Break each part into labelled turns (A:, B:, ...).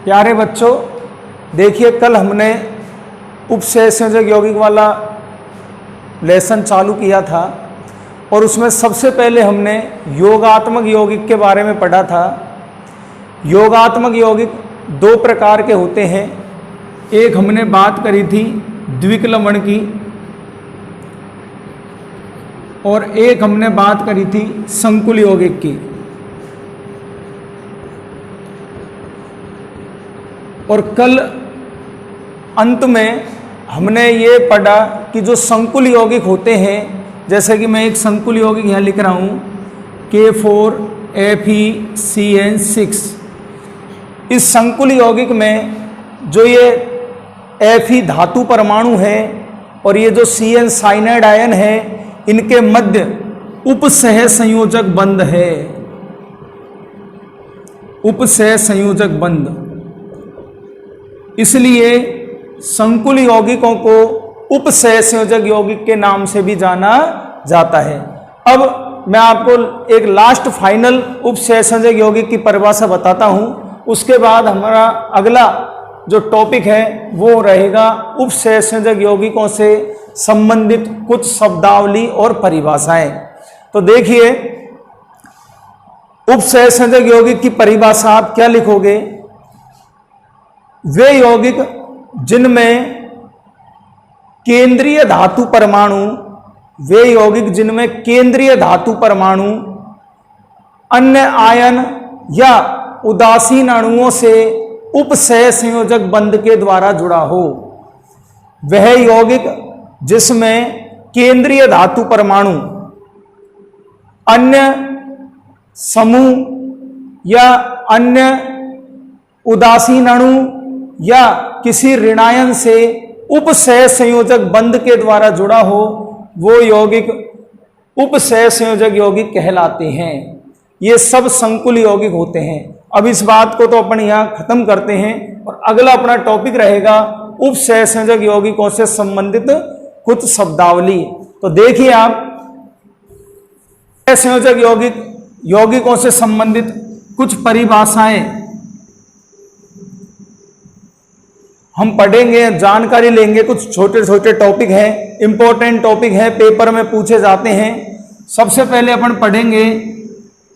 A: प्यारे बच्चों, देखिए कल हमने उपसय संयोजक यौगिक वाला लेसन चालू किया था और उसमें सबसे पहले हमने योगात्मक यौगिक के बारे में पढ़ा था। योगात्मक यौगिक दो प्रकार के होते हैं। एक हमने बात करी थी द्विक लवण की और एक हमने बात करी थी संकुल यौगिक की। और कल अंत में हमने ये पढ़ा कि जो संकुल यौगिक होते हैं, जैसे कि मैं एक संकुल यौगिक यहाँ लिख रहा हूँ K4FeCN6। इस संकुल यौगिक में जो ये Fe धातु परमाणु है और ये जो Cn साइनाइड आयन है, इनके मध्य उपसह संयोजक बंध है। उपसह संयोजक बंध, इसलिए संकुल यौगिकों को उपसह संयोजक यौगिक के नाम से भी जाना जाता है। अब मैं आपको एक लास्ट फाइनल उपसह संयोजक यौगिक की परिभाषा बताता हूं। उसके बाद हमारा अगला जो टॉपिक है वो रहेगा उपसह संयोजक यौगिकों से संबंधित कुछ शब्दावली और परिभाषाएं। तो देखिए, उपसह संयोजक यौगिक की परिभाषा आप क्या लिखोगे? वे यौगिक जिनमें केंद्रीय धातु परमाणु, वे यौगिक जिनमें केंद्रीय धातु परमाणु अन्य आयन या उदासीन अणुओं से उपसह संयोजक बंध के द्वारा जुड़ा हो। वह यौगिक जिसमें केंद्रीय धातु परमाणु अन्य समूह या अन्य उदासीन अणु या किसी ऋणायन से उपसह संयोजक बंध के द्वारा जुड़ा हो, वो यौगिक उपसह संयोजक यौगिक कहलाते हैं। ये सब संकुल यौगिक होते हैं। अब इस बात को तो अपन यहां खत्म करते हैं और अगला अपना टॉपिक रहेगा उपसह संयोजक यौगिकों से संबंधित कुछ शब्दावली। तो देखिए आप, संयोजक यौगिकों से संबंधित कुछ परिभाषाएं हम पढ़ेंगे, जानकारी लेंगे। कुछ छोटे छोटे टॉपिक हैं, इंपॉर्टेंट टॉपिक हैं, पेपर में पूछे जाते हैं। सबसे पहले अपन पढ़ेंगे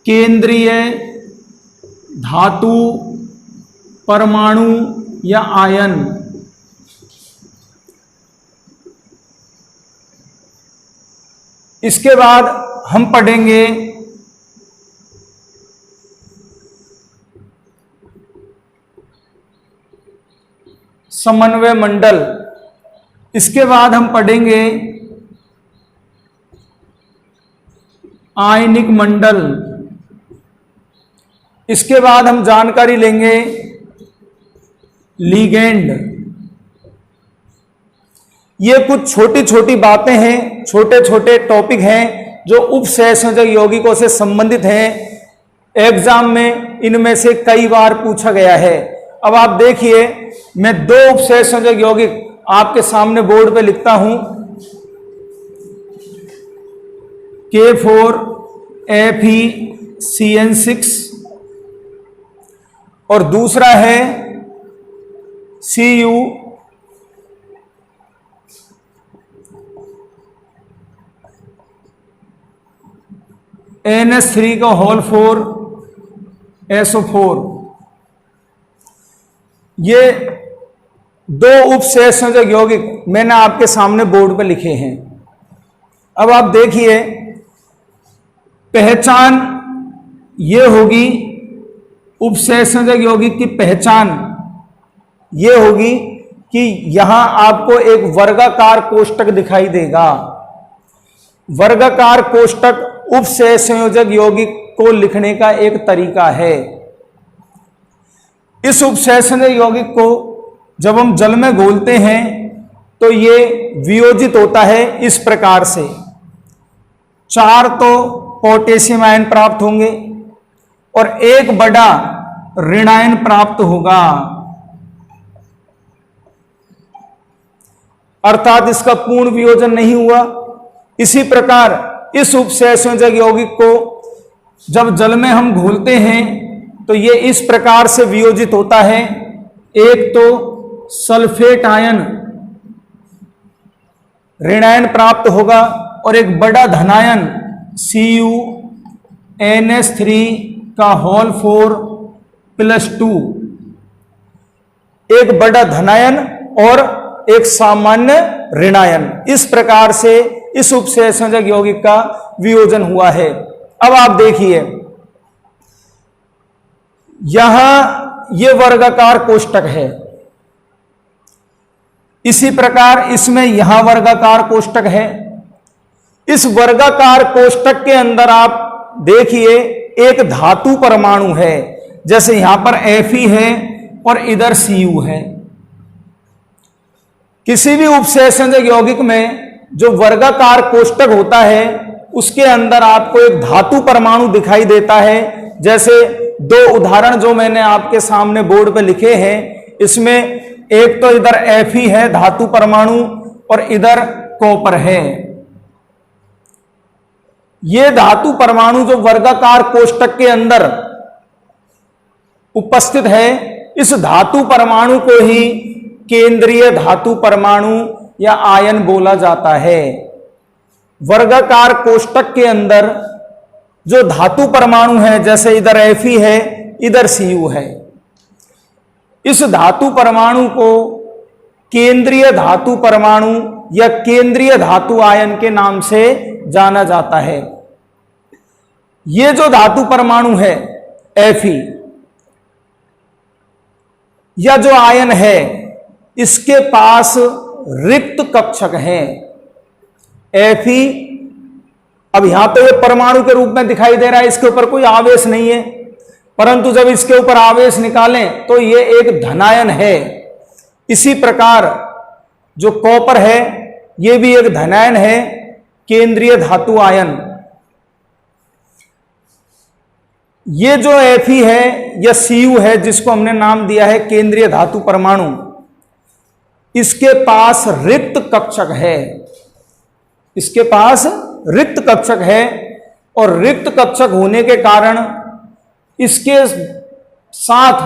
A: केंद्रीय धातु परमाणु या आयन। इसके बाद हम पढ़ेंगे समन्वय मंडल। इसके बाद हम पढ़ेंगे आयनिक मंडल। इसके बाद हम जानकारी लेंगे लिगेंड। ये कुछ छोटी छोटी बातें हैं, छोटे छोटे टॉपिक हैं जो उपसह संयोजक यौगिकों से संबंधित हैं। एग्जाम में इनमें से कई बार पूछा गया है। अब आप देखिए, मैं दो उपसह संयोजक यौगिक आपके सामने बोर्ड पे लिखता हूं। K4FeCN6 और दूसरा है CuNH3 ये दो उपसह संयोजक यौगिक मैंने आपके सामने बोर्ड पे लिखे हैं। अब आप देखिए, पहचान ये होगी, उपसह संयोजक यौगिक की पहचान ये होगी कि यहां आपको एक वर्गाकार कोष्टक दिखाई देगा। वर्गाकार कोष्टक उपसह संयोजक यौगिक को लिखने का एक तरीका है। इस उपसह संयोजक यौगिक को जब हम जल में घोलते हैं तो ये वियोजित होता है इस प्रकार से। 4 तो पोटेशियम आयन प्राप्त होंगे और एक बड़ा ऋणायन प्राप्त होगा, अर्थात इसका पूर्ण वियोजन नहीं हुआ। इसी प्रकार इस उपसह संयोजक यौगिक को जब जल में हम घोलते हैं तो ये इस प्रकार से वियोजित होता है एक तो सल्फेट आयन ऋणायन प्राप्त होगा और एक बड़ा धनायन CuNH3 का होल 4+2, एक बड़ा धनायन और एक सामान्य ऋणायन। इस प्रकार से इस उपसहसंयोजक यौगिक का वियोजन हुआ है। अब आप देखिए यहां ये वर्गाकार कोष्टक है, इसी प्रकार इसमें यहां वर्गाकार कोष्टक है। इस वर्गाकार कोष्टक के अंदर आप देखिए एक धातु परमाणु है, जैसे यहां पर Fe है और इधर Cu है। किसी भी उपसहसंयोजक यौगिक में जो वर्गाकार कोष्टक होता है उसके अंदर आपको एक धातु परमाणु दिखाई देता है। जैसे दो उदाहरण जो मैंने आपके सामने बोर्ड पे लिखे हैं, इसमें एक तो इधर Fe है धातु परमाणु और इधर कॉपर है। ये धातु परमाणु जो वर्गाकार कोष्टक के अंदर उपस्थित है, इस धातु परमाणु को ही केंद्रीय धातु परमाणु या आयन बोला जाता है। वर्गाकार कोष्टक के अंदर जो धातु परमाणु है, जैसे इधर Fe है इधर Cu है, इस धातु परमाणु को केंद्रीय धातु परमाणु या केंद्रीय धातु आयन के नाम से जाना जाता है। ये जो धातु परमाणु है Fe या जो आयन है, इसके पास रिक्त कक्षक है। Fe अब यहां पे ये परमाणु के रूप में दिखाई दे रहा है, इसके ऊपर कोई आवेश नहीं है, परंतु जब इसके ऊपर आवेश निकालें तो ये एक धनायन है। इसी प्रकार जो कॉपर है ये भी एक धनायन है, केंद्रीय धातु आयन। ये जो Fe है या Cu है, जिसको हमने नाम दिया है केंद्रीय धातु परमाणु, इसके पास रिक्त कक्षक है। इसके पास रिक्त कक्षक है और रिक्त कक्षक होने के कारण इसके साथ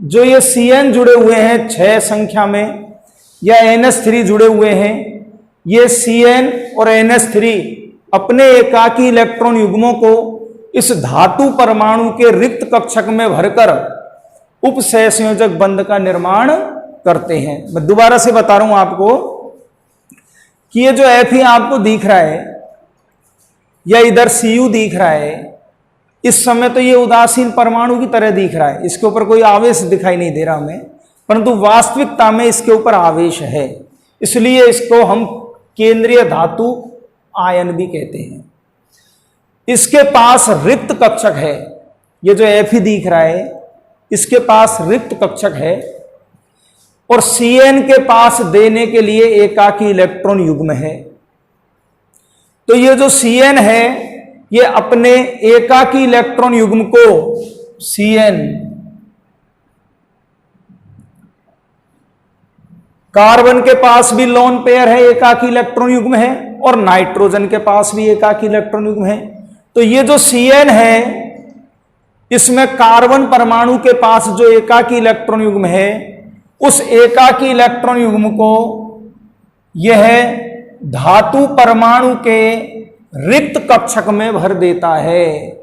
A: जो ये Cn जुड़े हुए हैं 6 संख्या में या NH3 जुड़े हुए हैं, ये Cn और NH3 अपने एकाकी इलेक्ट्रॉन युग्मों को इस धातु परमाणु के रिक्त कक्षक में भरकर उपसहसंयोजक बंध का निर्माण करते हैं। मैं दोबारा से बता रहा हूं आपको कि ये जो Fe आपको दिख रहा है या इधर Cu दिख रहा है, इस समय तो ये उदासीन परमाणु की तरह दिख रहा है, इसके ऊपर कोई आवेश दिखाई नहीं दे रहा हमें, परंतु वास्तविकता में इसके ऊपर आवेश है, इसलिए इसको हम केंद्रीय धातु आयन भी कहते हैं। इसके पास रिक्त कक्षक है। ये जो Fe दिख रहा है इसके पास रिक्त कक्षक है और Cn के पास देने के लिए एकाकी इलेक्ट्रॉन युग्म है। तो ये जो Cn है ये अपने एकाकी इलेक्ट्रॉन युग्म को Cn कार्बन के पास भी लोन पेयर है, एकाकी इलेक्ट्रॉन युग्म है, और नाइट्रोजन के पास भी एकाकी इलेक्ट्रॉन युग्म है। तो ये जो Cn है इसमें कार्बन परमाणु के पास जो एकाकी इलेक्ट्रॉन युग्म है, उस एकाकी इलेक्ट्रॉन युग्म को यह धातु परमाणु के रिक्त कक्षक में भर देता है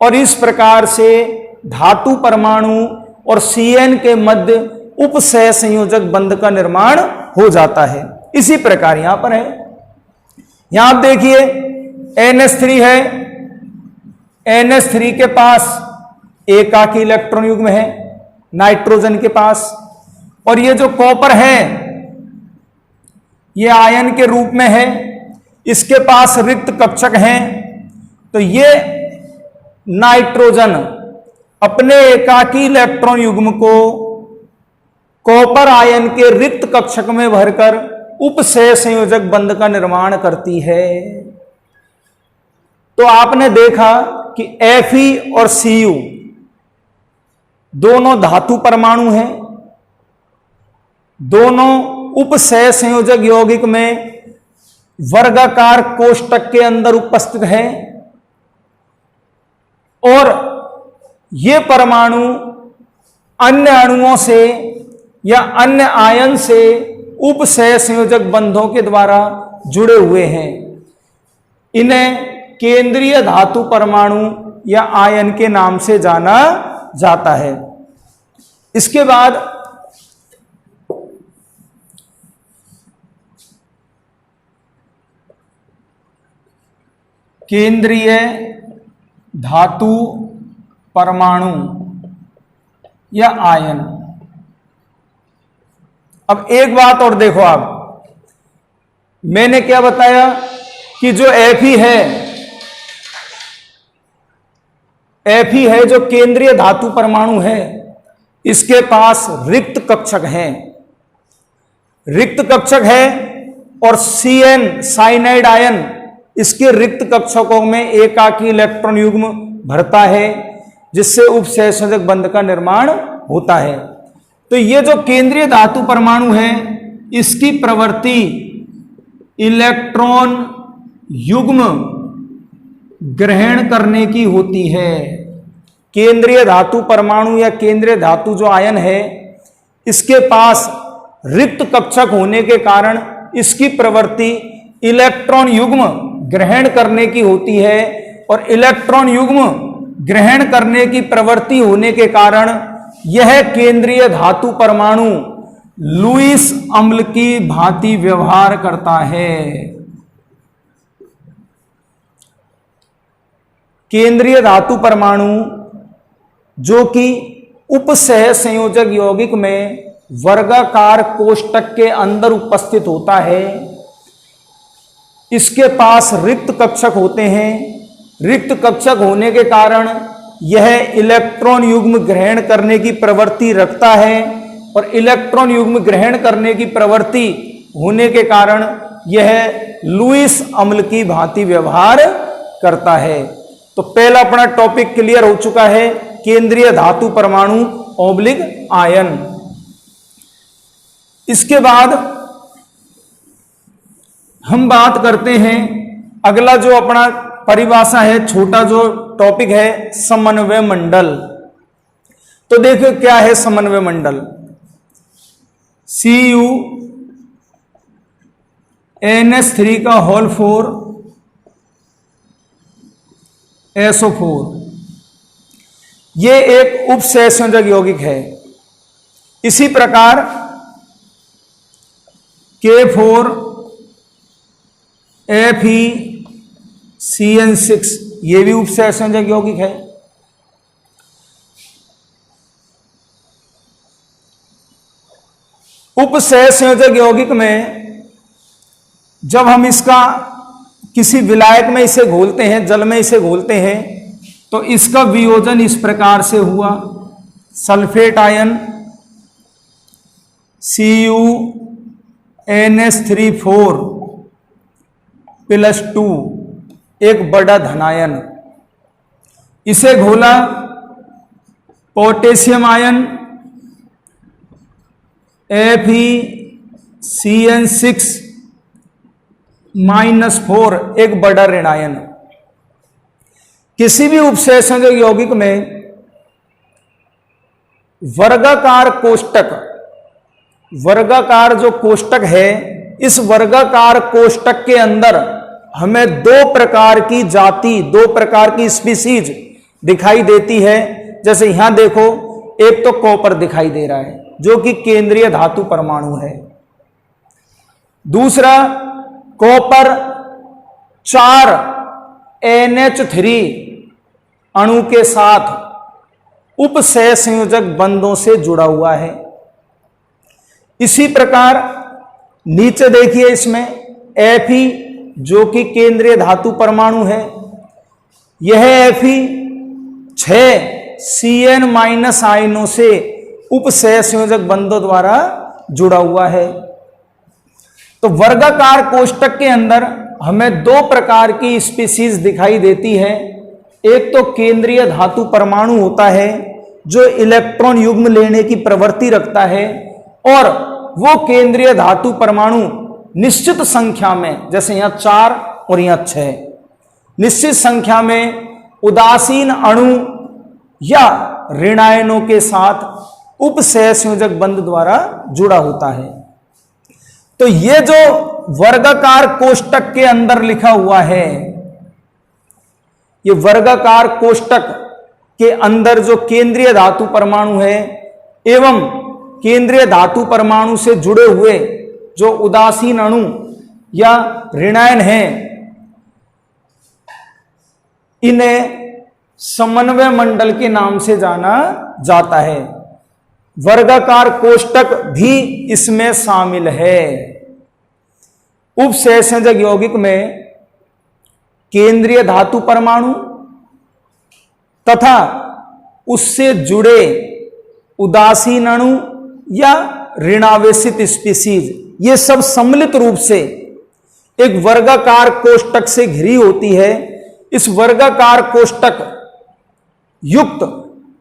A: और इस प्रकार से धातु परमाणु और Cn के मध्य उपसहसंयोजक बंध का निर्माण हो जाता है। इसी प्रकार यहां पर है, यहां आप देखिए NH3 है, NH3 के पास एकाकी इलेक्ट्रॉन युग्म है नाइट्रोजन के पास, और ये जो कॉपर है ये आयन के रूप में है, इसके पास रिक्त कक्षक हैं। तो ये नाइट्रोजन अपने एकाकी इलेक्ट्रॉन युग्म को कॉपर आयन के रिक्त कक्षक में भरकर उपसहसंयोजक बंध का निर्माण करती है। तो आपने देखा कि Fe और Cu दोनों धातु परमाणु हैं, दोनों उपसहसंयोजक यौगिक में वर्गाकार कोष्टक के अंदर उपस्थित है और ये परमाणु अन्य अणुओं से या अन्य आयन से उपसह संयोजक बंधों के द्वारा जुड़े हुए हैं। इन्हें केंद्रीय धातु परमाणु या आयन के नाम से जाना जाता है। इसके बाद केंद्रीय धातु परमाणु या आयन। अब एक बात और देखो आप, मैंने क्या बताया कि जो Fe है जो केंद्रीय धातु परमाणु है, इसके पास रिक्त कक्षक है, रिक्त कक्षक है, और Cn साइनाइड आयन इसके रिक्त कक्षकों में एकाकी इलेक्ट्रॉन युग्म भरता है, जिससे उपसहसंयोजक बंध का निर्माण होता है। तो ये जो केंद्रीय धातु परमाणु है, इसकी प्रवृत्ति इलेक्ट्रॉन युग्म ग्रहण करने की होती है। केंद्रीय धातु परमाणु या केंद्रीय धातु जो आयन है, इसके पास रिक्त कक्षक होने के कारण इसकी प्रवृत्ति इलेक्ट्रॉन युग्म ग्रहण करने की होती है, और इलेक्ट्रॉन युग्म ग्रहण करने की प्रवृत्ति होने के कारण यह केंद्रीय धातु परमाणु लुईस अम्ल की भांति व्यवहार करता है। केंद्रीय धातु परमाणु जो कि उपसह संयोजक यौगिक में वर्गाकार कोष्टक के अंदर उपस्थित होता है, इसके पास रिक्त कक्षक होते हैं। रिक्त कक्षक होने के कारण यह इलेक्ट्रॉन युग्म ग्रहण करने की प्रवृत्ति रखता है, और इलेक्ट्रॉन युग्म ग्रहण करने की प्रवृत्ति होने के कारण यह लुईस अम्ल की भांति व्यवहार करता है। तो पहला अपना टॉपिक क्लियर हो चुका है, केंद्रीय धातु परमाणु ऑब्लिक आयन। इसके बाद हम बात करते हैं, अगला जो अपना परिभाषा है, छोटा जो टॉपिक है, समन्वय मंडल। तो देखो क्या है समन्वय मंडल। CuNH3 का होल 4 SO4, ये एक उपसहसंयोजक यौगिक है। इसी प्रकार K4 FeCN6, ये भी उपसहसंयोजक यौगिक है। उपसहसंयोजक यौगिक में जब हम इसका किसी विलायक में इसे घोलते हैं, जल में इसे घोलते हैं, तो इसका वियोजन इस प्रकार से हुआ। सल्फेट आयन CuNH3 4+2, एक बड़ा धनायन। इसे घोला पोटेशियम आयन FeCN6-4, एक बड़ा ऋणायन। किसी भी उपसहसंयोजक यौगिक में वर्गाकार कोष्टक, वर्गाकार जो कोष्टक है, इस वर्गाकार कोष्टक के अंदर हमें दो प्रकार की जाति, दो प्रकार की स्पीसीज दिखाई देती है। जैसे यहां देखो, एक तो कॉपर दिखाई दे रहा है जो कि केंद्रीय धातु परमाणु है। दूसरा कॉपर 4 NH3 अणु के साथ उपसहसंयोजक बंधों से जुड़ा हुआ है। इसी प्रकार नीचे देखिए, इसमें Fe जो कि केंद्रीय धातु परमाणु है, यह Fe 6 Cn- आयनों से उपसहसंयोजक बंधों द्वारा जुड़ा हुआ है। तो वर्गाकार कोष्टक के अंदर हमें दो प्रकार की स्पीसीज दिखाई देती है। एक तो केंद्रीय धातु परमाणु होता है जो इलेक्ट्रॉन युग्म लेने की प्रवृत्ति रखता है, और वो केंद्रीय धातु परमाणु निश्चित संख्या में, जैसे यहां 4 और यहां 6, निश्चित संख्या में उदासीन अणु या ऋणायनों के साथ उपसहसंयोजक बंध द्वारा जुड़ा होता है। तो ये जो वर्गाकार कोष्टक के अंदर लिखा हुआ है, ये वर्गाकार कोष्टक के अंदर जो केंद्रीय धातु परमाणु है एवं केंद्रीय धातु परमाणु से जुड़े हुए जो उदासीन अणु या ऋणायन हैं, इन्हें समन्वय मंडल के नाम से जाना जाता है। वर्गाकार कोष्टक भी इसमें शामिल है। उपसहसंयोजक यौगिक में केंद्रीय धातु परमाणु तथा उससे जुड़े उदासीन अणु या ऋणावेशित स्पीसीज, ये सब सम्मिलित रूप से एक वर्गाकार कोष्टक से घिरी होती है। इस वर्गाकार कोष्टक युक्त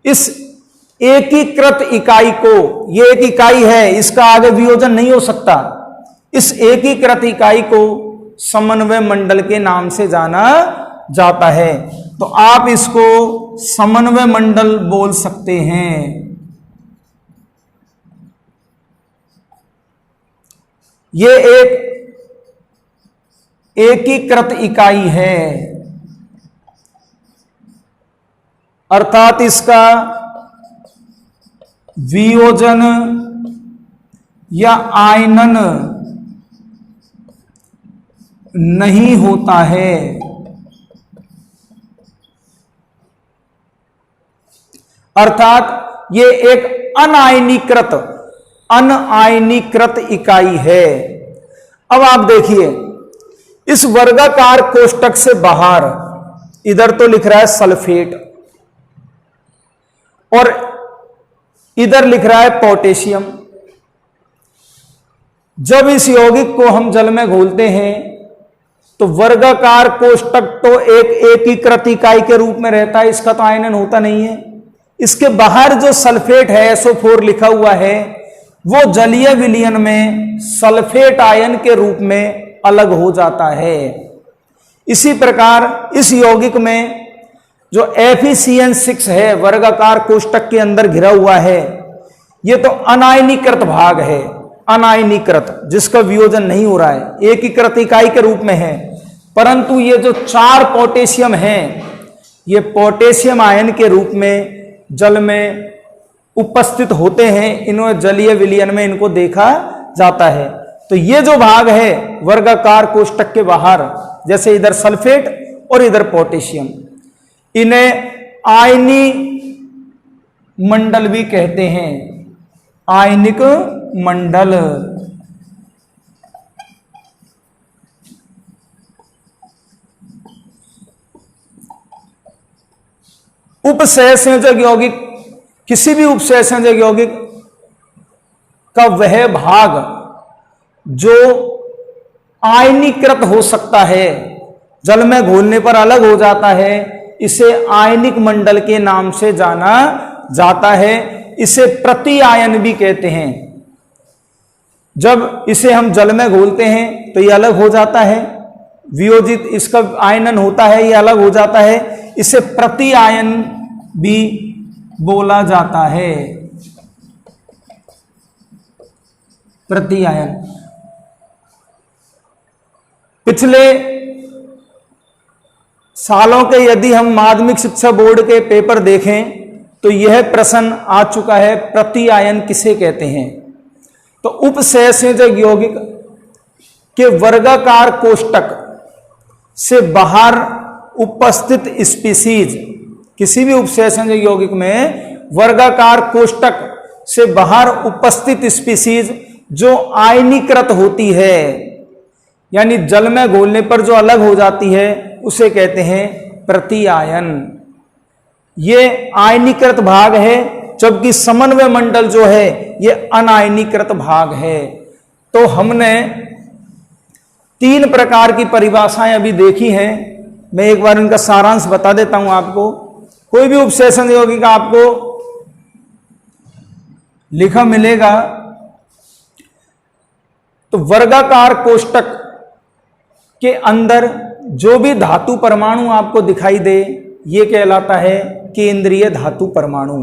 A: इस एकीकृत इकाई को, ये एक इकाई है, इसका आगे वियोजन नहीं हो सकता, इस एकीकृत इकाई को समन्वय मंडल के नाम से जाना जाता है। तो आप इसको समन्वय मंडल बोल सकते हैं। ये एक एकीकृत इकाई है, अर्थात इसका वियोजन या आयनन नहीं होता है। अर्थात ये एक अनायनीकृत इकाई है। अब आप देखिए, इस वर्गाकार कोष्टक से बाहर इधर तो लिख रहा है सल्फेट और इधर लिख रहा है पोटेशियम। जब इस यौगिक को हम जल में घोलते हैं तो वर्गाकार कोष्टक तो एक एकीकृत इकाई के रूप में रहता है, इसका तो आयनन होता नहीं है। इसके बाहर जो सल्फेट है, SO4 लिखा हुआ है, वो जलीय विलयन में सल्फेट आयन के रूप में अलग हो जाता है। इसी प्रकार इस यौगिक में जो FeCN6 है, वर्गाकार कोष्टक के अंदर घिरा हुआ है, ये तो अनायनीकृत भाग है, अनायनीकृत, जिसका वियोजन नहीं हो रहा है, एकीकृत इकाई के रूप में है। परंतु ये जो 4 पोटेशियम हैं, ये पोटेशियम आयन के रूप में जल में उपस्थित होते हैं। इन्होंने जलीय विलयन में इनको देखा जाता है। तो ये जो भाग है वर्गाकार कोष्टक के बाहर, जैसे इधर सल्फेट और इधर पोटेशियम, इन्हें आयनी मंडल भी कहते हैं, आयनिक मंडल। उपसहसंयोजक यौगिक, किसी भी उपसहसंयोजक यौगिक का वह भाग जो आयनीकृत हो सकता है, जल में घोलने पर अलग हो जाता है, इसे आयनिक मंडल के नाम से जाना जाता है। इसे प्रति आयन भी कहते हैं। जब इसे हम जल में घोलते हैं तो ये अलग हो जाता है, वियोजित इसका आयनन होता है, ये अलग हो जाता है, इसे प्रति आयन भी बोला जाता है। प्रति आयन। पिछले सालों के यदि हम माध्यमिक शिक्षा बोर्ड के पेपर देखें तो यह प्रश्न आ चुका है, प्रति आयन किसे कहते हैं। तो उपसहसंयोजक यौगिक के वर्गाकार कोष्टक से बाहर उपस्थित स्पीसीज, किसी भी उपसहसंयोजक यौगिक में वर्गाकार कोष्टक से बाहर उपस्थित स्पीसीज जो आयनीकृत होती है, यानी जल में घोलने पर जो अलग हो जाती है, उसे कहते हैं प्रति आयन। ये आयनीकृत भाग है, जबकि समन्वय मंडल जो है ये अनायनीकृत भाग है। तो हमने 3 प्रकार की परिभाषाएं अभी देखी हैं। मैं एक बार इनका सारांश बता देता हूं आपको। कोई भी उपसहसंयोजक यौगिक आपको लिखा मिलेगा तो वर्गाकार कोष्टक के अंदर जो भी धातु परमाणु आपको दिखाई दे, ये कहलाता है केंद्रीय धातु परमाणु।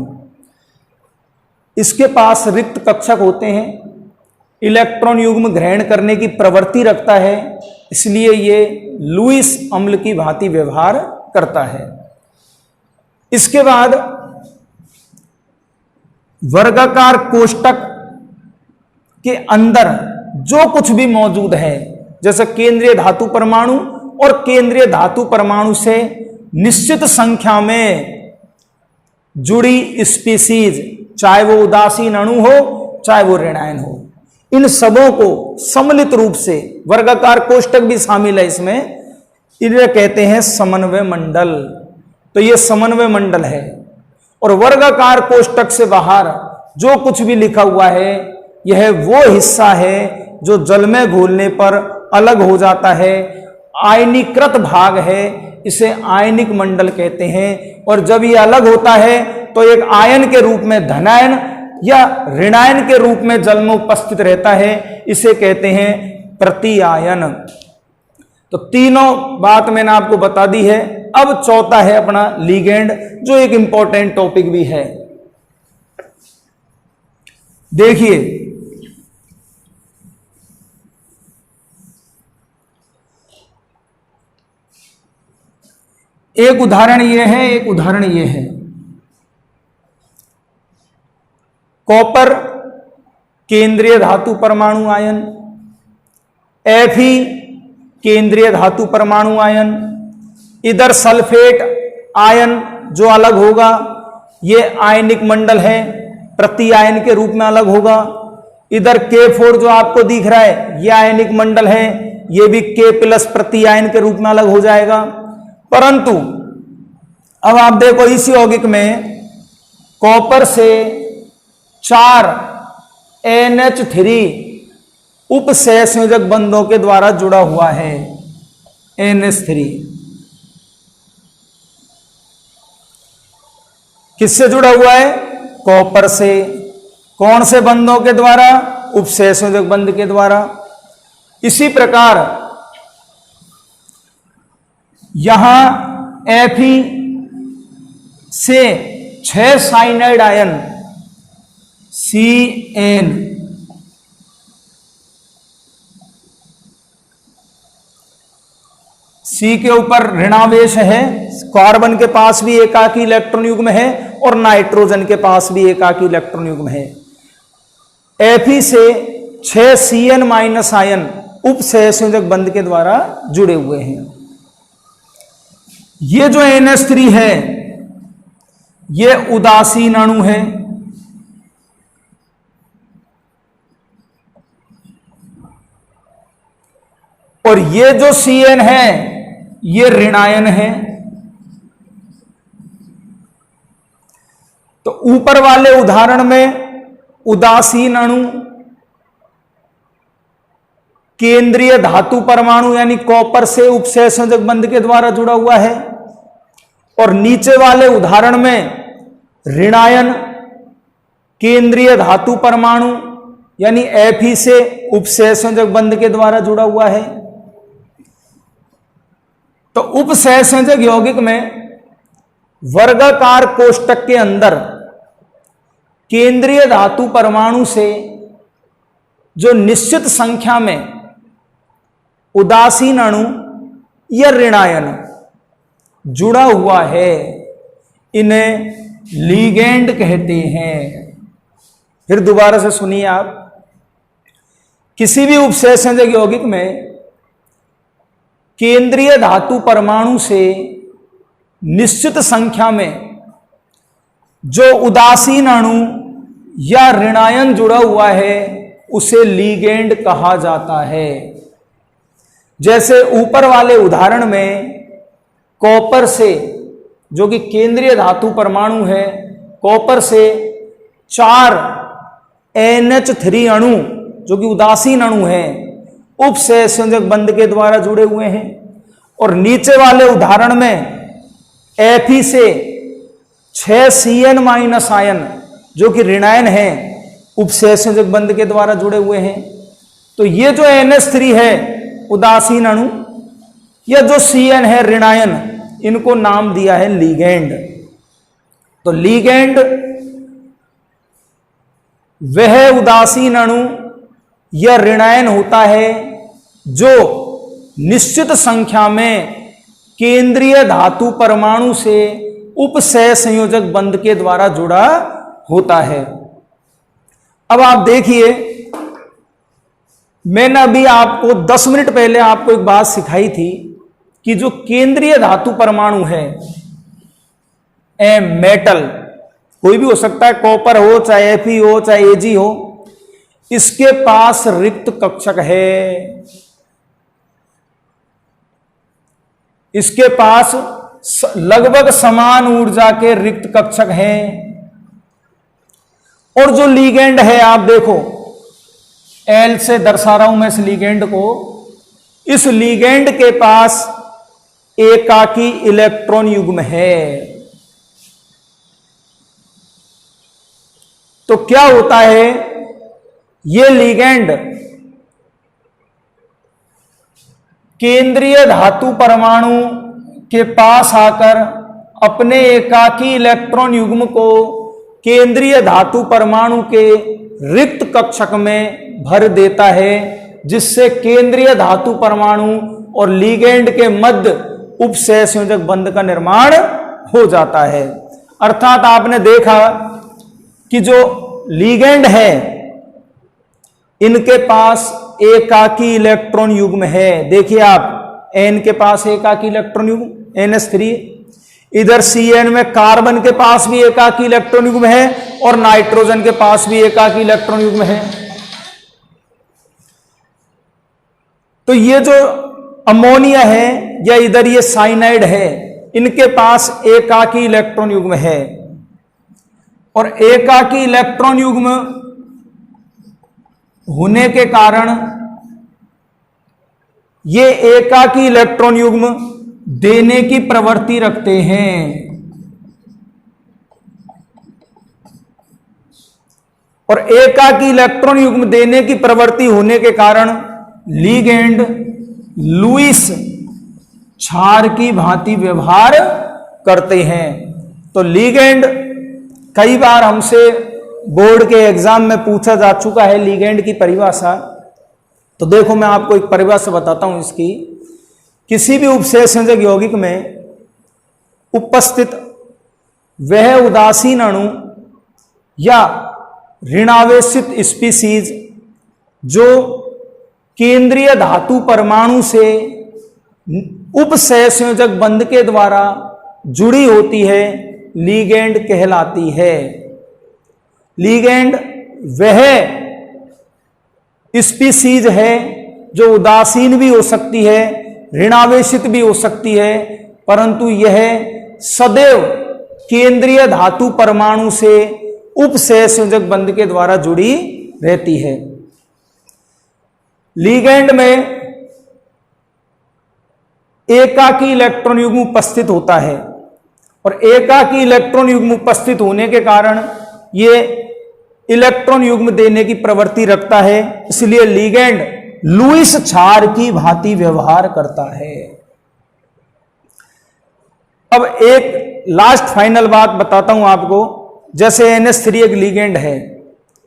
A: इसके पास रिक्त कक्षक होते हैं, इलेक्ट्रॉन युग्म ग्रहण करने की प्रवृत्ति रखता है, इसलिए ये लुईस अम्ल की भांति व्यवहार करता है। इसके बाद वर्गाकार कोष्टक के अंदर जो कुछ भी मौजूद है, जैसे केंद्रीय धातु परमाणु और केंद्रीय धातु परमाणु से निश्चित संख्या में जुड़ी स्पीसीज, चाहे वो उदासीन अणु हो चाहे वो ऋणायन हो, इन सबों को सम्मिलित रूप से, वर्गाकार कोष्टक भी शामिल है इसमें, इन्हें कहते हैं समन्वय मंडल। तो ये समन्वय मंडल है। और वर्गाकार कोष्टक से बाहर जो कुछ भी लिखा हुआ है, यह वो हिस्सा है जो जल में घोलने पर अलग हो जाता है, आयनीकृत भाग है, इसे आयनिक मंडल कहते हैं। और जब ये अलग होता है तो एक आयन के रूप में धनायन या ऋणायन के रूप में जल में उपस्थित रहता है, इसे कहते हैं प्रतिआयन। तो तीनों बात मैंने आपको बता दी है। अब चौथा है अपना लिगेंड, जो एक इंपॉर्टेंट टॉपिक भी है। देखिए, एक उदाहरण ये है, एक उदाहरण ये है। कॉपर केंद्रीय धातु परमाणु आयन, Fe केंद्रीय धातु परमाणु आयन, इधर सल्फेट आयन जो अलग होगा, ये आयनिक मंडल है, प्रति आयन के रूप में अलग होगा। इधर K4 जो आपको दिख रहा है, ये आयनिक मंडल है, ये भी K+ प्रति आयन के रूप में अलग हो जाएगा। परंतु अब आप देखो, इस यौगिक में कॉपर से 4 NH3 उपसहसंयोजक बंधों के द्वारा जुड़ा हुआ है। NH3 किससे जुड़ा हुआ है? कॉपर से। कौन से बंधों के द्वारा? उपसहसंयोजक बंध के द्वारा। इसी प्रकार यहां Fe से 6 साइनाइड आयन CN, C के ऊपर ऋणावेश है, कार्बन के पास भी एकाकी इलेक्ट्रॉन युग्म है और नाइट्रोजन के पास भी एकाकी इलेक्ट्रॉन युग्म है। Fe से 6 CN- आयन उपसहसंयोजक बंध के द्वारा जुड़े हुए हैं। ये जो NH3 है, ये उदासीन अणु है। और ये जो CN है, ये ऋणायन है। तो ऊपर वाले उदाहरण में उदासीन अणु केंद्रीय धातु परमाणु यानी कॉपर से उपसहसंयोजक बंध के द्वारा जुड़ा हुआ है, और नीचे वाले उदाहरण में ऋणायन केंद्रीय धातु परमाणु यानी Fe से उपसहसंयोजक बंध के द्वारा जुड़ा हुआ है। तो उपसहसंयोजक यौगिक में वर्गाकार कोष्टक के अंदर केंद्रीय धातु परमाणु से जो निश्चित संख्या में उदासीन अणु या ऋणायन जुड़ा हुआ है, इन्हें लिगेंड कहते हैं। फिर दोबारा से सुनिए आप, किसी भी उपसहसंयोजक यौगिक में केंद्रीय धातु परमाणु से निश्चित संख्या में जो उदासीन अणु या ऋणायन जुड़ा हुआ है, उसे लिगेंड कहा जाता है। जैसे ऊपर वाले उदाहरण में कॉपर से, जो कि केंद्रीय धातु परमाणु है, कॉपर से 4 NH3 अणु जो कि उदासीन अणु है, उपसहसंयोजक बंध के द्वारा जुड़े हुए हैं। और नीचे वाले उदाहरण में Fe से 6 CN- आयन जो कि ऋणायन है, उपसहसंयोजक बंध के द्वारा जुड़े हुए हैं। तो ये जो NH3 है उदासीन अणु, या जो CN है ऋणायन, इनको नाम दिया है लिगेंड। तो लिगेंड वह उदासीन अणु या ऋणायन होता है जो निश्चित संख्या में केंद्रीय धातु परमाणु से उपसह संयोजक बंध के द्वारा जुड़ा होता है। अब आप देखिए, मैंने अभी आपको 10 मिनट पहले आपको एक बात सिखाई थी कि जो केंद्रीय धातु परमाणु है, मेटल कोई भी हो सकता है, कॉपर हो चाहे Fe हो चाहे Ag हो, इसके पास रिक्त कक्षक है। इसके पास लगभग समान ऊर्जा के रिक्त कक्षक हैं। और जो लीगेंड है, आप देखो L से दर्शा रहा हूं मैं इस लीगेंड को, इस लीगेंड के पास एकाकी इलेक्ट्रॉन युग्म है। तो क्या होता है, ये लीगेंड केंद्रीय धातु परमाणु के पास आकर अपने एकाकी इलेक्ट्रॉन युग्म को केंद्रीय धातु परमाणु के रिक्त कक्षक में भर देता है, जिससे केंद्रीय धातु परमाणु और लीगेंड के मध्य उपसह संयोजक बंध का निर्माण हो जाता है। अर्थात आपने देखा कि जो लीगेंड है, इनके पास एकाकी इलेक्ट्रॉन युग्म है। देखिए आप, N के पास एकाकी इलेक्ट्रॉन युग्म NH3, इधर Cn में कार्बन के पास भी एकाकी इलेक्ट्रॉन युग्म है और नाइट्रोजन के पास भी एकाकी इलेक्ट्रॉन युग्म है। तो ये जो अमोनिया है या इधर ये साइनाइड है, इनके पास एकाकी इलेक्ट्रॉन युग्म है। और एकाकी इलेक्ट्रॉन युग्म होने के कारण ये एकाकी इलेक्ट्रॉन युग्म देने की प्रवृत्ति रखते हैं। और एकाकी इलेक्ट्रॉन युग्म देने की प्रवृत्ति होने के कारण लीगेंड लुईस क्षार की भांति व्यवहार करते हैं। तो लीगेंड कई बार हमसे बोर्ड के एग्जाम में पूछा जा चुका है लीगेंड की परिभाषा। तो देखो मैं आपको एक परिभाषा बताता हूं इसकी। किसी भी उपसह संयोजक यौगिक में उपस्थित वह उदासीन अणु या ऋणावेशित स्पीसीज जो केंद्रीय धातु परमाणु से उपसह संयोजक बंध के द्वारा जुड़ी होती है, लीगेंड कहलाती है। लीगेंड वह स्पीसीज है जो उदासीन भी हो सकती है, ऋणावेशित भी हो सकती है, परंतु यह सदैव केंद्रीय धातु परमाणु से उपसह संयोजक बंध के द्वारा जुड़ी रहती है। लीगेंड में एकाकी इलेक्ट्रॉन युग्म उपस्थित होता है और एकाकी इलेक्ट्रॉन युग्म उपस्थित होने के कारण ये इलेक्ट्रॉन युग्म देने की प्रवृत्ति रखता है, इसलिए लीगेंड लुईस क्षार की भांति व्यवहार करता है। अब एक लास्ट फाइनल बात बताता हूं आपको। जैसे NH3 एक लीगेंड है,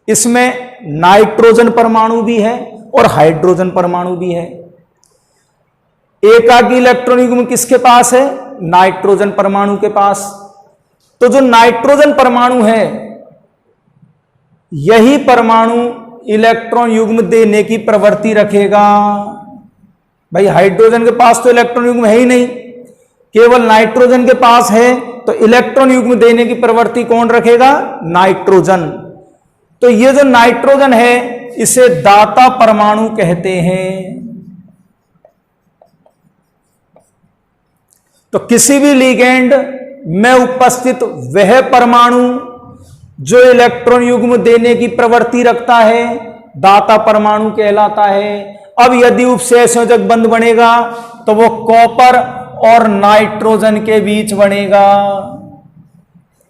A: इसमें नाइट्रोजन परमाणु भी है और हाइड्रोजन परमाणु भी है। एकाकी इलेक्ट्रॉन युग्म किसके पास है? नाइट्रोजन परमाणु के पास। तो जो नाइट्रोजन परमाणु है, यही परमाणु इलेक्ट्रॉन युग्म देने की प्रवृत्ति रखेगा। भाई हाइड्रोजन के पास तो इलेक्ट्रॉन युग्म है ही नहीं, केवल नाइट्रोजन के पास है, तो इलेक्ट्रॉन युग्म देने की प्रवृत्ति कौन रखेगा? नाइट्रोजन। तो ये जो नाइट्रोजन है, इसे दाता परमाणु कहते हैं। तो किसी भी लीगेंड में उपस्थित वह परमाणु जो इलेक्ट्रॉन युग्म देने की प्रवृत्ति रखता है, दाता परमाणु कहलाता है। अब यदि उपसह संयोजक बंध बनेगा तो वो कॉपर और नाइट्रोजन के बीच बनेगा,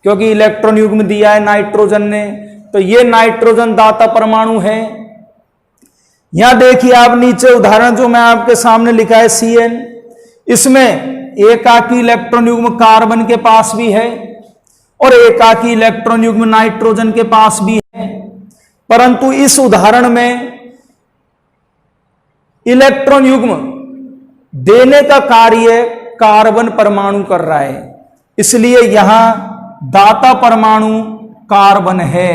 A: क्योंकि इलेक्ट्रॉन युग्म दिया है नाइट्रोजन ने, तो ये नाइट्रोजन दाता परमाणु है। यहां देखिए आप नीचे उदाहरण जो मैं आपके सामने लिखा है Cn, इसमें एकाकी इलेक्ट्रॉन युग्म कार्बन के पास भी है और एकाकी इलेक्ट्रॉन युग्म नाइट्रोजन के पास भी है। परंतु इस उदाहरण में इलेक्ट्रॉन युग्म देने का कार्य कार्बन परमाणु कर रहा है, इसलिए यहां दाता परमाणु कार्बन है।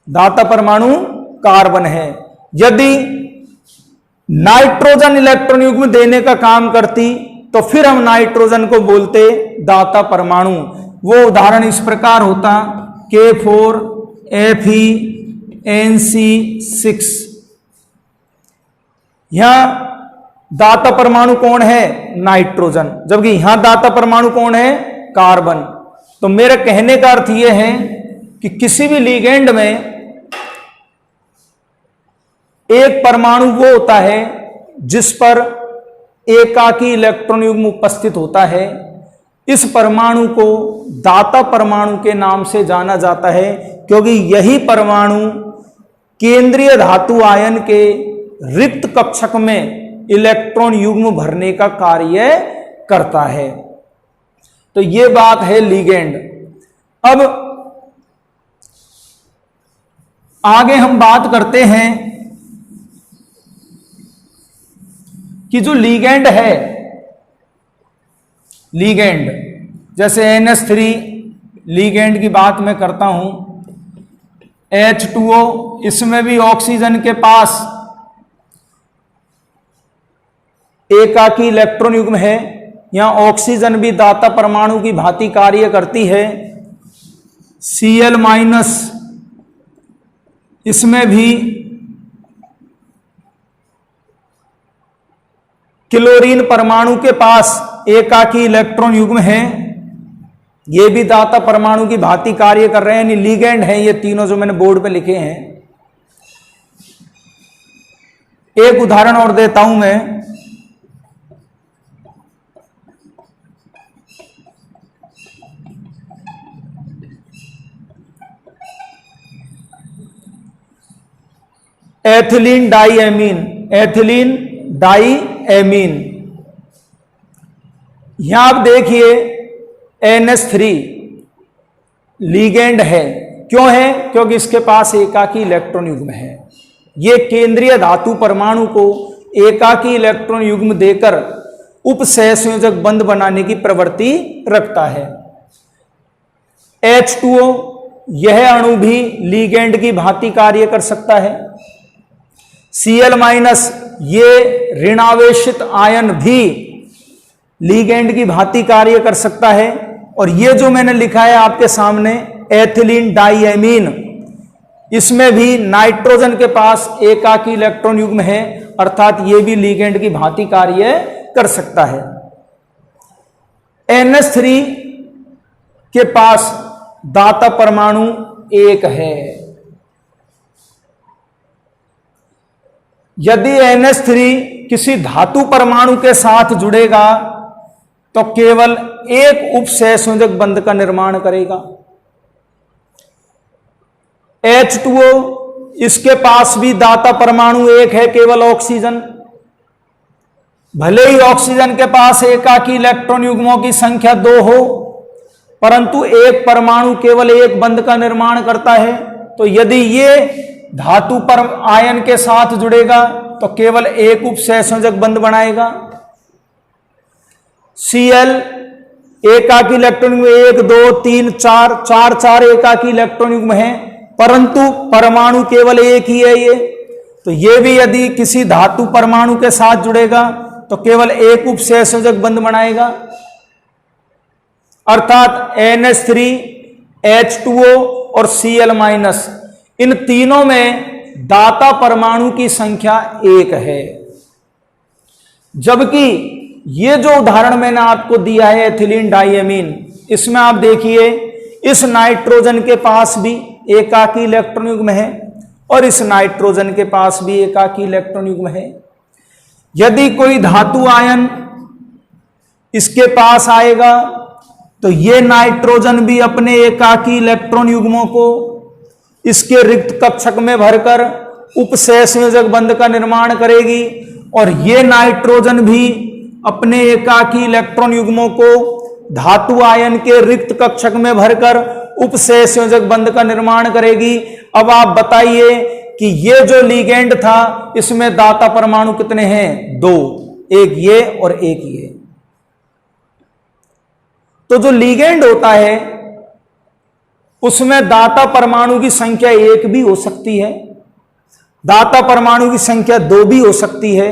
A: दाता परमाणु कार्बन है। यदि नाइट्रोजन इलेक्ट्रॉन युग्म देने का काम करती तो फिर हम नाइट्रोजन को बोलते दाता परमाणु। वो उदाहरण इस प्रकार होता K4Fe(NC6). यहां दाता परमाणु कौन है? नाइट्रोजन, जबकि यहां दाता परमाणु कौन है? कार्बन। तो मेरे कहने का अर्थ यह है कि किसी भी लिगेंड में एक परमाणु वो होता है जिस पर एकाकी इलेक्ट्रॉन युग्म उपस्थित होता है। इस परमाणु को दाता परमाणु के नाम से जाना जाता है, क्योंकि यही परमाणु केंद्रीय धातु आयन के रिक्त कक्षक में इलेक्ट्रॉन युग्म भरने का कार्य करता है। तो यह बात है लिगेंड। अब आगे हम बात करते हैं कि जो लिगेंड है, लिगेंड जैसे NH3 लिगेंड की बात मैं करता हूं, H2O, इसमें भी ऑक्सीजन के पास एकाकी इलेक्ट्रॉन युग्म है। यहां ऑक्सीजन भी दाता परमाणु की भांति कार्य करती है। Cl-, इसमें भी क्लोरीन परमाणु के पास एकाकी इलेक्ट्रॉन युग्म है। ये भी दाता परमाणु की भांति कार्य कर रहे हैं, यानी लिगेंड है ये तीनों जो मैंने बोर्ड पे लिखे हैं। एक उदाहरण और देता हूं मैं। Ethylene diamine, ethylene diamine. यहां आप देखिए NH3 लिगेंड है। क्यों है? क्योंकि इसके पास एकाकी इलेक्ट्रॉन युग्म है। यह केंद्रीय धातु परमाणु को एकाकी इलेक्ट्रॉन युग्म देकर उपसहसंयोजक बंध बनाने की प्रवृत्ति रखता है। H2O, यह अणु भी लिगेंड की भांति कार्य कर सकता है। Cl-, ये ऋणावेशित आयन भी लिगेंड की भांति कार्य कर सकता है। और ये जो मैंने लिखा है आपके सामने एथिलीन डाईएमीन, इसमें भी नाइट्रोजन के पास एकाकी इलेक्ट्रॉन युग्म है, अर्थात ये भी लिगेंड की भांति कार्य कर सकता है। NH3 के पास दाता परमाणु एक है। यदि NH3 किसी धातु परमाणु के साथ जुड़ेगा तो केवल एक उपसहसंयोजक बंध का निर्माण करेगा। H2O, इसके पास भी दाता परमाणु एक है, केवल ऑक्सीजन। भले ही ऑक्सीजन के पास एकाकी इलेक्ट्रॉन युग्मों की संख्या 2 हो, परंतु एक परमाणु केवल एक बंध का निर्माण करता है। तो यदि ये धातु पर आयन के साथ जुड़ेगा तो केवल एक उपसहसंयोजक बंध बनाएगा। Cl, एकाकी इलेक्ट्रॉन युग्म 1, 2, 3, 4 एकाकी इलेक्ट्रॉन युग्म है, परंतु परमाणु केवल एक ही है ये। तो ये भी यदि किसी धातु परमाणु के साथ जुड़ेगा तो केवल एक उपसहसंयोजक बंध बनाएगा। अर्थात NH3, H2O और Cl-, इन तीनों में दाता परमाणु की संख्या एक है। जबकि ये जो उदाहरण मैंने आपको दिया है एथिलीन डाईएमीन, इसमें आप देखिए इस नाइट्रोजन के पास भी एकाकी इलेक्ट्रॉन युग्म है और इस नाइट्रोजन के पास भी एकाकी इलेक्ट्रॉन युग्म है। यदि कोई धातु आयन इसके पास आएगा तो ये नाइट्रोजन भी अपने एकाकी इलेक्ट्रॉन युग्मों को इसके रिक्त कक्षक में भरकर उपसहसंयोजक बंध का निर्माण करेगी और ये नाइट्रोजन भी अपने एकाकी इलेक्ट्रॉन युग्मों को धातु आयन के रिक्त कक्षक में भरकर उपसह संयोजक बंध का निर्माण करेगी। अब आप बताइए कि ये जो लिगेंड था इसमें दाता परमाणु कितने हैं? 2, एक ये और एक ये। तो जो लिगेंड होता है उसमें दाता परमाणु की संख्या 1 भी हो सकती है, दाता परमाणु की संख्या 2 भी हो सकती है।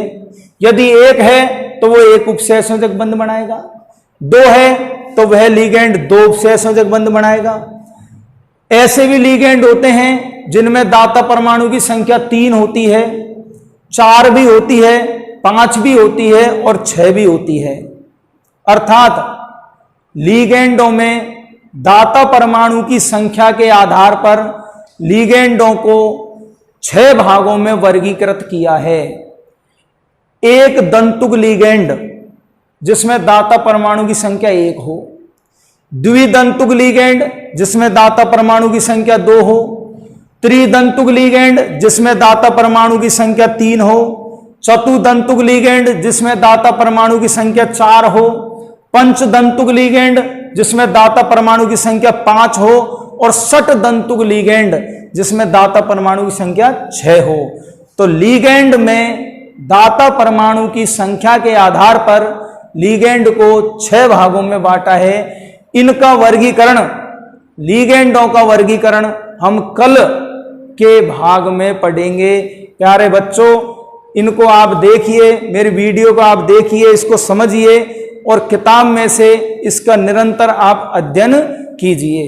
A: यदि 1 है तो वो एक उपसह संयोजक बंध बनाएगा, 2 है तो वह लिगेंड 2 उपसह संयोजक बंध बनाएगा। ऐसे भी लिगेंड होते हैं जिनमें दाता परमाणु की संख्या 3 होती है, 4 भी होती है, 5 भी होती है और 6 भी होती है। अर्थात लिगेंडों में दाता परमाणु की संख्या के आधार पर लिगेंडों को 6 भागों में वर्गीकृत किया है। एक दंतुक लिगेंड जिसमें दाता परमाणु की संख्या 1 हो, द्विदंतुक लिगेंड जिसमें दाता परमाणु की संख्या 2 हो, त्रिदंतुक लिगेंड जिसमें दाता परमाणु की संख्या 3 हो, चतुदंतुक लिगेंड जिसमें दाता परमाणु की संख्या 4 हो, पंचदंतुक लिगेंड जिसमें दाता परमाणु की संख्या 5 हो और षटदंतुक लिगेंड जिसमें दाता परमाणु की संख्या 6 हो। तो लिगेंड में दाता परमाणु की संख्या के आधार पर लिगेंड को 6 भागों में बांटा है। इनका वर्गीकरण, लिगेंडों का वर्गीकरण हम कल के भाग में पढ़ेंगे। प्यारे बच्चों, इनको आप देखिए, मेरी वीडियो को आप देखिए, इसको समझिए और किताब में से इसका निरंतर आप अध्ययन कीजिए।